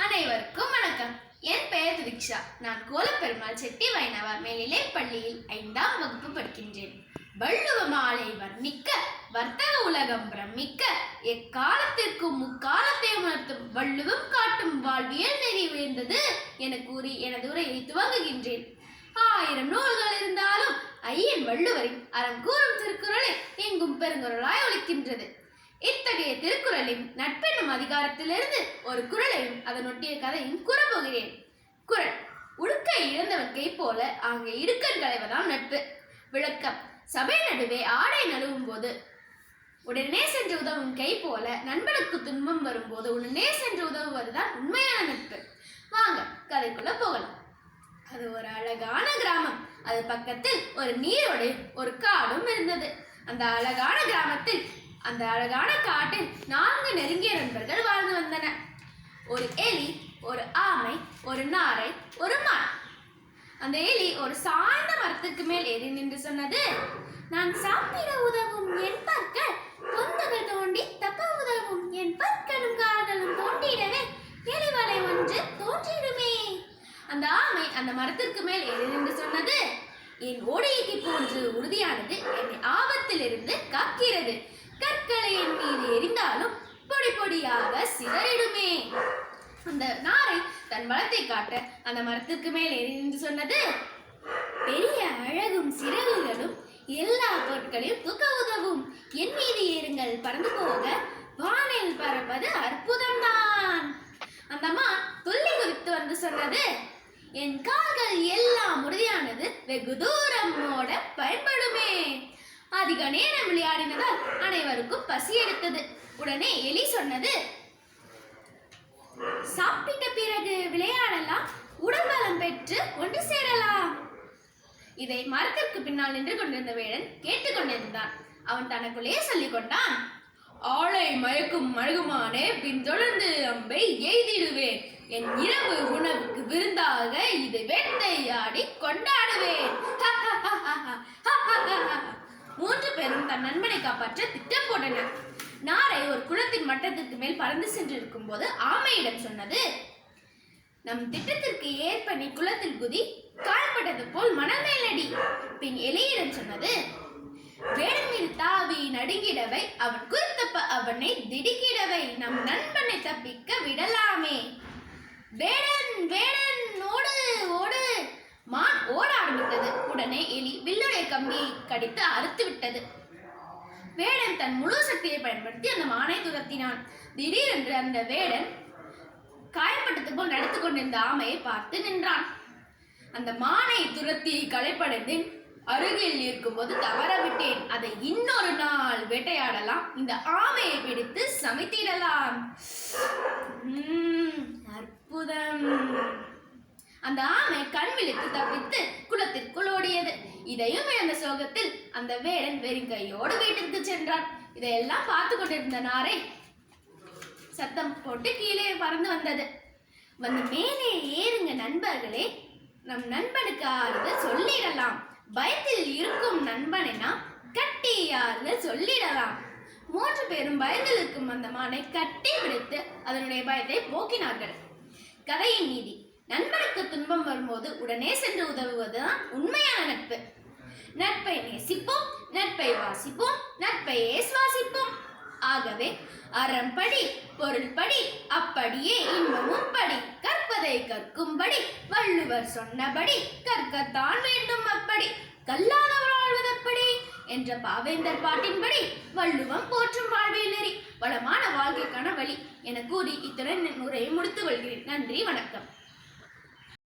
அனைவருக்கும் வணக்கம். என் பெயர் திரிக்ஷா. நான் கோலப்பெருமாள் செட்டி வைணவ மேல்நிலைப் பள்ளியில் 5ஆம் வகுப்பு படிக்கின்றேன். வள்ளுவ மாலை வர்ணிக்க வர்த்தக உலகம் பிரமிக்க எக்காலத்திற்கும் முக்காலத்தை உணர்த்தும் வள்ளுவம் காட்டும் வாழ்வியல் நெறி உயர்ந்தது என கூறி எனது உரையை துவங்குகின்றேன். 1000 நூல்கள் இருந்தாலும் ஐயன் வள்ளுவரின் அறம் கூறும் திருக்குறளை எங்கும் பெருங்குறளாய் ஒலிக்கின்றது. இத்தகைய திருக்குறளின் நட்பென்னும் அதிகாரத்திலிருந்து ஒரு குறளையும் அதனொட்டிய கதையும் கூறப்போகிறேன். குறள்: உடுக்கை இழந்தவன் கை போல அங்கே இடுக்கண் களைவதாம் நட்பு. விளக்கம்: சபை நடுவே ஆடை நழுவும் போது உடனே சென்று உதவும் கை போல நண்பனுக்கு துன்பம் வரும்போது உடனே சென்று உதவுவதுதான் உண்மையான நட்பு. வாங்க கதைக்குள்ள போகலாம். அது ஒரு அழகான கிராமம். அது பக்கத்தில் ஒரு நீரோடு ஒரு காடும் இருந்தது. அந்த அழகான காட்டில் 4 நெருங்கிய நண்பர்கள் வாழ்ந்து வந்தனர். ஒரு எலி, ஒரு ஆமை, ஒரு நாரை, ஒரு மான். அந்த எலி ஒரு சாய்ந்த மரத்துக்கு மேல் ஏறி நின்று சொன்னது: நான் சாப்பிட உதவும் என் பற்கள் பொந்துகள் தோண்டி தப்ப உதவும் என் பற்களும் கால்களும் தோண்டிடவே எலிவலை ஒன்று தோன்றிடுமே. அந்த ஆமை அந்த மரத்திற்கு மேல் ஏறி நின்று சொன்னது: என் ஓடையைக்கு போன்று உறுதியானது என்னை ஆபத்திலிருந்து காக்கிறது. கற்களை என் மீது எரிந்தாலும் பொடி பொடியாக சிதறிடுமே. அந்த நாரை தன் பலத்தை காட்ட அந்த மரத்திற்கு மேல் ஏறி நின்று சொன்னது: பெரிய அழகும் சிறகுகளும் எல்லா பொருட்களையும் தூக்க உதவும். என் மீது ஏறுங்கள், பறந்து போக வானில் பறப்பது அற்புதம்தான். அந்த மான் துள்ளி குதித்து வந்து சொன்னது: என் கால்கள் எல்லாம் உறுதியானது, வெகு தூரம் ஓட பயன்படுமே. அதிக நேரம் விளையாடினதால் அனைவருக்கும் பசி எடுத்தது. உடனே எலி சொன்னது: சாப்பிட்ட பிறகு விளையாடலாம், உடல் பலம் பெற்று ஒன்று சேரலாம். இதை மரத்திற்கு பின்னால் நின்று கொண்டிருந்த வேடன் கேட்டுக்கொண்டிருந்தான். அவன் தனக்குள்ளே சொல்லிக் கொண்டான்: ஆளை மயக்கும் மழகுமானே, பின்தொடர்ந்து அம்பை எய்திடுவேன். என் இரவு உணவுக்கு விருந்தாக இதை வேட்டையாடி கொண்டாடுவேன். 3 பேரும் தன் நண்பனை காப்பாற்ற திட்டம் போட்டனர். நாரை ஒரு குளத்தின் மட்டத்திற்கு மேல் பறந்து சென்றிருக்கும் போது ஆமையிடம் சொன்னது: நம் திட்டத்திற்கு ஏற்ப நீ குளத்தில் குதி, காயப்பட்டது போல் மணல் மேலடி. பின் எலியிடம் சொன்னது: வேடன் மீது தாவி நடுங்கிடவை, அவன் குறித்தப்ப அவனை திடுக்கிடவை, நம் நண்பனை தப்பிக்க விடலாமே. வேடன் வேடன் ஓடு ஓடு. மான் ஓட ஆரம்பித்தது. உடனே எலி வில்லுடைய கம்பியை கடித்து அறுத்து விட்டது. வேடன் தன் முழு சக்தியை பயன்படுத்தி அந்த மானை துரத்தினான். திடீரென்று அந்த வேடன் காயப்பட்டது போல் நடித்துக் கொண்டிருந்த ஆமையை பார்த்து நின்றான். அந்த மானை துரத்தி களைப்படைந்து அருகில் இருக்கும்போது தவறவிட்டேன். அதை இன்னொரு நாள் வேட்டையாடலாம். இந்த ஆமையை பிடித்து சமைத்திடலாம். அற்புதம். அந்த ஆமை கண் விழித்து தப்பித்து குளத்திற்குள் ஓடியது. இதையும் இழந்த சோகத்தில் அந்த வேடன் வெறும் கையோடு வீட்டிற்கு சென்றான். இதையெல்லாம் பார்த்து கொண்டிருந்த நாரை சத்தம் போட்டு கீழே பறந்து வந்தது. வந்து மேலே ஏறுங்க நண்பர்களே, நம் நண்பனுக்கு ஆறுதல் சொல்லிடலாம். பயத்தில் இருக்கும் நண்பனை நாம் கட்டி ஆறுதல் சொல்லிடலாம். 3 பேரும் பயத்தில் இருக்கும் அந்த மானை கட்டி பிடித்து அதனுடைய பயத்தை போக்கினார்கள். கதையின் நீதி: நண்பனுக்கு துன்பம் வரும்போது உடனே சென்று உதவுவதுதான் உண்மையான நட்பு. நட்பை நேசிப்போம், நட்பை வாசிப்போம், நட்பையே சுவாசிப்போம். ஆகவே அறம்படி பொருள்படி அப்படியே இன்பமும் படி, கற்பதை கற்கும்படி வள்ளுவர் சொன்னபடி கற்கத்தான் வேண்டும். அப்படி கல்லாதவர் வாழ்வதப்படி என்ற பாவேந்தர் பாட்டின்படி வள்ளுவம் போற்றும் வாழ்வியல் நெறி வளமான வாழ்க்கைக்கான வழி என கூறி இத்துடன் உரையை முடித்துக் கொள்கிறேன். நன்றி, வணக்கம்.